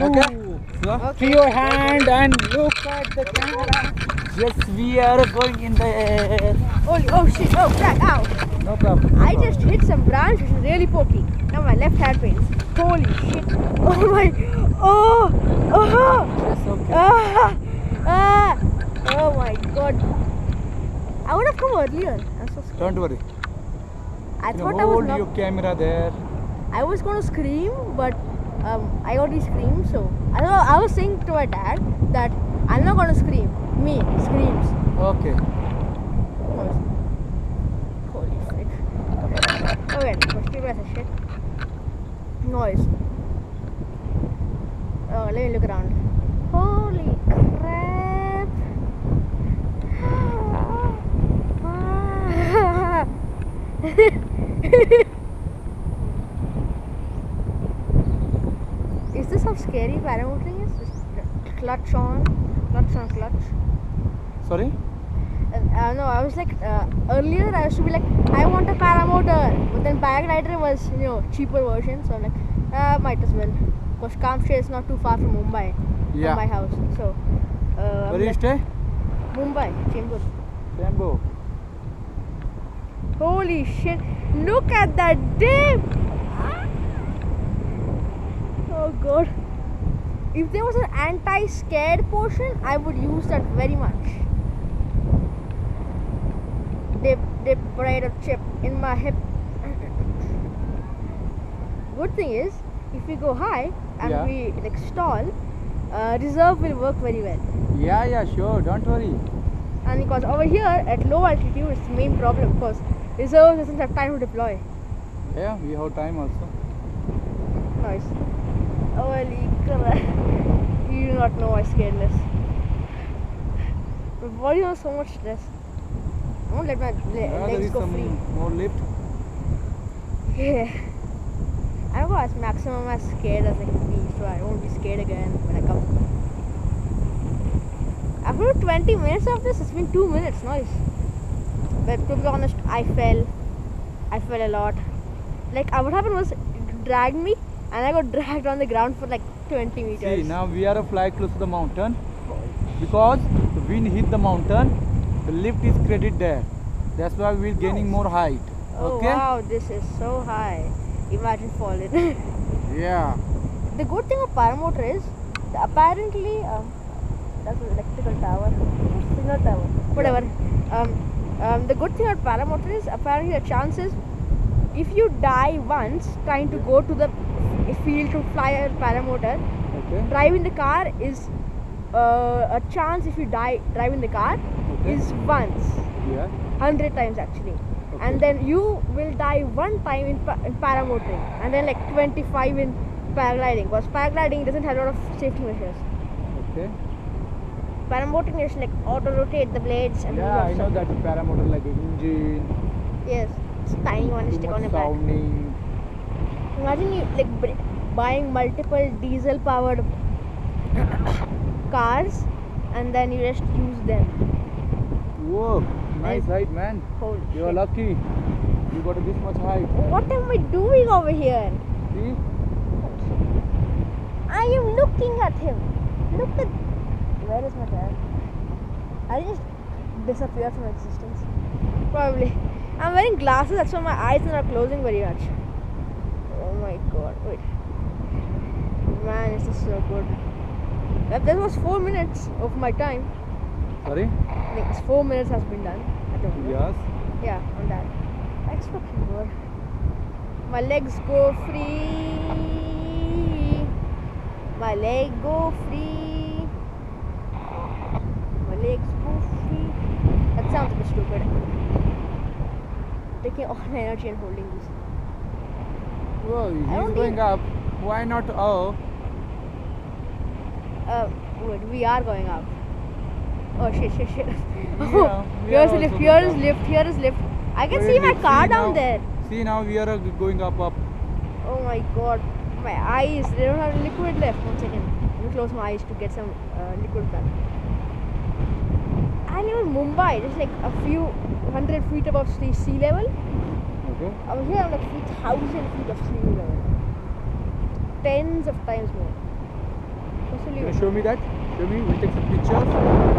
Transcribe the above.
Okay. So, Okay. free your hand and look at the camera. Yes, we are going in the air. Oh shit, oh crap, ow. No problem. I just hit some branch which is really pokey. Now my left hand pains. Holy shit. Oh my, oh, Yes, okay. oh my god. I would have come earlier. I'm so scared. Don't worry. I You thought I was hold not. your camera there. I was going to scream, but I already screamed. So I was saying to my dad that I'm not going to scream. Me screams. Okay. Holy frick. Okay, let's give us a shit. Noise. Oh, let me look around. Holy crap. Is this how scary paramotoring is? Just clutch on, clutch. Sorry? No, I was like, earlier I used to be like, I want a paramotor. But then paraglider was, cheaper version. So I'm like, might as well. Because Kamshe is not too far from Mumbai, Yeah. from my house. So, Where do you stay? Mumbai, Chembur. Jambo. Holy shit, look at that dip! Oh god. If there was an anti-scared portion, I would use that very much. Dip, right of chip in my hip. Good thing is, if we go high and Yeah. we like stall, reserve will work very well. Yeah, sure. Don't worry. And because over here at low altitude, it's the main problem because reserve doesn't have time to deploy. Yeah, we have time also. Nice. Holy crap. You do not know my scaredness. My body has so much stress. I won't let my Yeah, there legs is go some free. more lift. Yeah. I'm going as maximum as scared as I can be, so I won't be scared again when I come. After 20 minutes of this, it's been 2 minutes, nice. But to be honest, I fell a lot. Like, what happened was, it dragged me and I got dragged on the ground for like 20 meters. See, now we are fly close to the mountain. Because the wind hit the mountain, the lift is created there. That's why we're gaining more height. Oh Okay? wow, this is so high. Imagine falling. Yeah. The good thing of paramotor is, apparently, that's an electrical tower, signal tower, whatever. The good thing about paramotor is, apparently the chances, if you die once trying to go to the field to fly a paramotor, Okay. driving the car is a chance if you die driving the car Okay. is once, Yeah. 100 times actually. Okay. And then you will die one time in paramotoring, and then like 25 in paragliding, because paragliding doesn't have a lot of safety measures. Okay. Paramotoring is like auto rotate the blades and Yeah, I know that paramotor like engine. Yes, it's tiny one you Too stick much on your back. sounding. Imagine you like buying multiple diesel powered cars and then you just use them. Whoa, nice And- height, man. Holy You are shit. lucky. You got this much height. What am I doing over here? See? I am looking at him. Look at. Where is my dad? I just disappeared from existence. Probably. I'm wearing glasses, that's why my eyes are not closing very much. Oh my god. Wait. Man, this is so good. That was 4 minutes of my time. Sorry? I think it's 4 minutes has been done. I don't know. Yes. Yeah, on that. That's fucking good. My legs go free. My leg go free. My legs go free. That sounds a bit stupid. Taking all my energy and holding this. Whoa, don't he's going need- up. Why not? Oh. Wait, we are going up. Oh shit. Yeah, we Here's are a lift, also here going is up. lift, here is lift. I can Where see is my it? car See down now- there. See, now we are going up. Oh my god, my eyes, they don't have liquid left. 1 second, let me close my eyes to get some liquid back. I live in Mumbai, just like a few 100 feet above sea level. Okay. Over here I'm like 3,000 feet of sea level. Tens of times more. Show me that. Show me. We'll take some pictures.